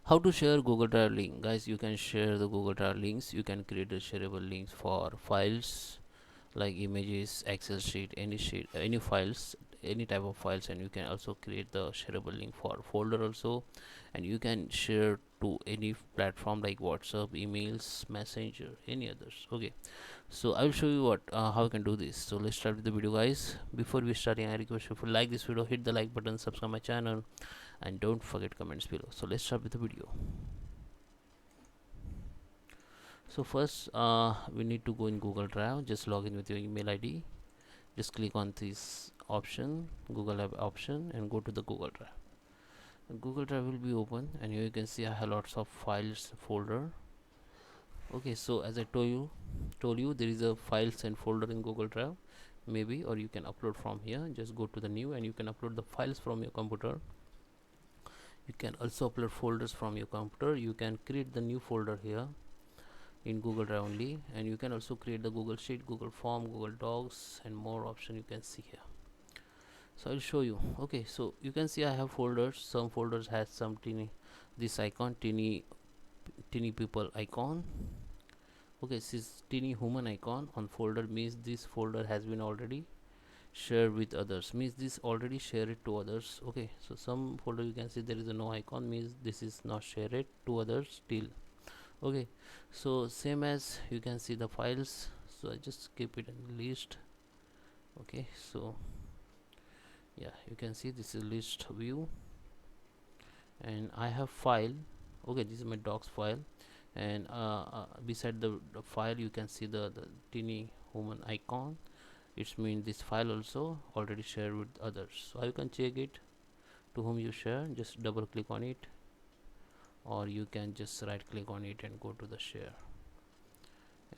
How to share Google Drive link? Guys, you can share the Google Drive links. You can create the shareable links for files like images, Excel sheet, any files, any type of files. And you can also create the shareable link for folder also, and you can share to any platform like WhatsApp, emails, Messenger, any others. Okay, so I will show you what how you can do this. So let's start with the video, guys. Before we starting, I request you, if you like this video, hit the like button, subscribe my channel, and don't forget comments below. So let's start with the video. So first we need to go in Google Drive. Just log in with your email ID. Just click on this option, Google App option, and go to the Google Drive. Google Drive will be open, and here you can see I have lots of files folder. Okay, so as I told you there is a files and folder in Google Drive, maybe, or you can upload from here. Just go to the new, and you can upload the files from your computer. You can also upload folders from your computer. You can create the new folder here in Google Drive only, and you can also create the Google Sheet, Google Form, Google Docs, and more option you can see here. So I'll show you. Okay, so you can see I have folders. Some folders has some this icon, teeny people icon. Okay, this is teeny human icon on folder, means this folder has been already shared with others, means this already share it to others. Okay, so some folder you can see there is a no icon, means this is not shared to others still. Okay, so same as you can see the files, so I just keep it in list. Okay, so yeah, you can see this is list view, and I have file. Okay, this is my docs file, and beside the file you can see the teeny human icon. It means this file also already shared with others. So you can check it to whom you share. Just double click on it, or you can just right click on it and go to the share,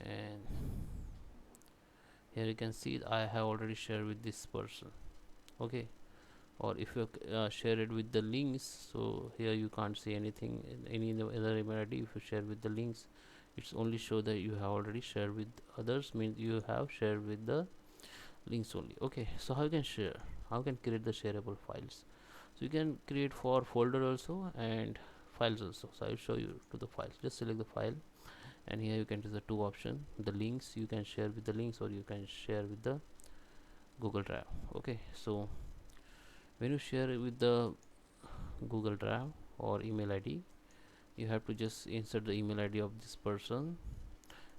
and here you can see I have already shared with this person. Okay, or if you share it with the links, so here you can't see anything in any other email ID. If you share with the links, it's only show that you have already shared with others, means you have shared with the links only. Okay, so how you can share, how you can create the shareable files? So you can create for folder also and files also. So I'll show you to the files. Just select the file, and here you can choose the two option. The links, you can share with the links, or you can share with the Google Drive. Okay, so when you share it with the Google Drive or email ID, you have to just insert the email ID of this person,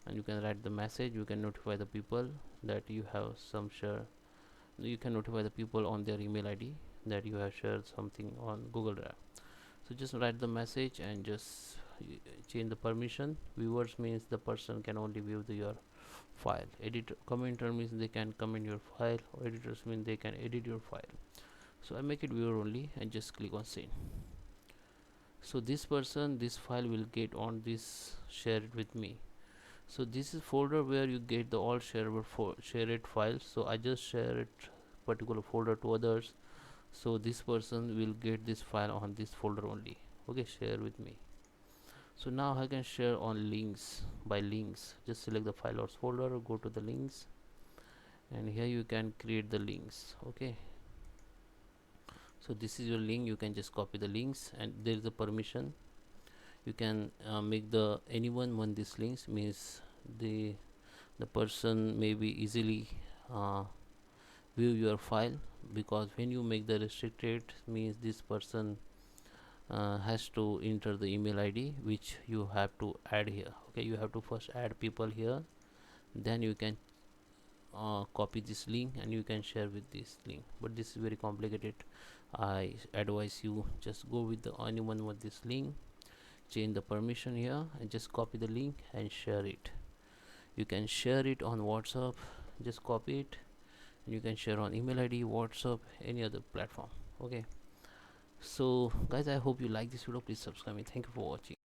and you can write the message. You can notify the people that you have some share. You can notify the people on their email ID that you have shared something on Google Drive. So just write the message and just change the permission. Viewers means the person can only view your file. Editor, commenter means they can comment your file, or editors mean they can edit your file. So I make it viewer only, and just click on send. So this person, this file will get on this, share it with me. So this is folder where you get the all shared files. So I just share it particular folder to others, so this person will get this file on this folder only. Okay, share with me. So now I can share on links, by links. Just select the file or folder, go to the links, and here you can create the links. Okay, so this is your link. You can just copy the links, and there is a permission. You can make the anyone want these links, means the person may be easily view your file, because when you make the restricted, means this person has to enter the email ID which you have to add here. Okay, you have to first add people here, then you can copy this link and you can share with this link, but this is very complicated. I advise you just go with the anyone with this link, change the permission here, and just copy the link and share it. You can share it on WhatsApp, just copy it, and you can share on email ID, WhatsApp, any other platform. Okay, so guys, I hope you like this video. Please subscribe me. Thank you for watching.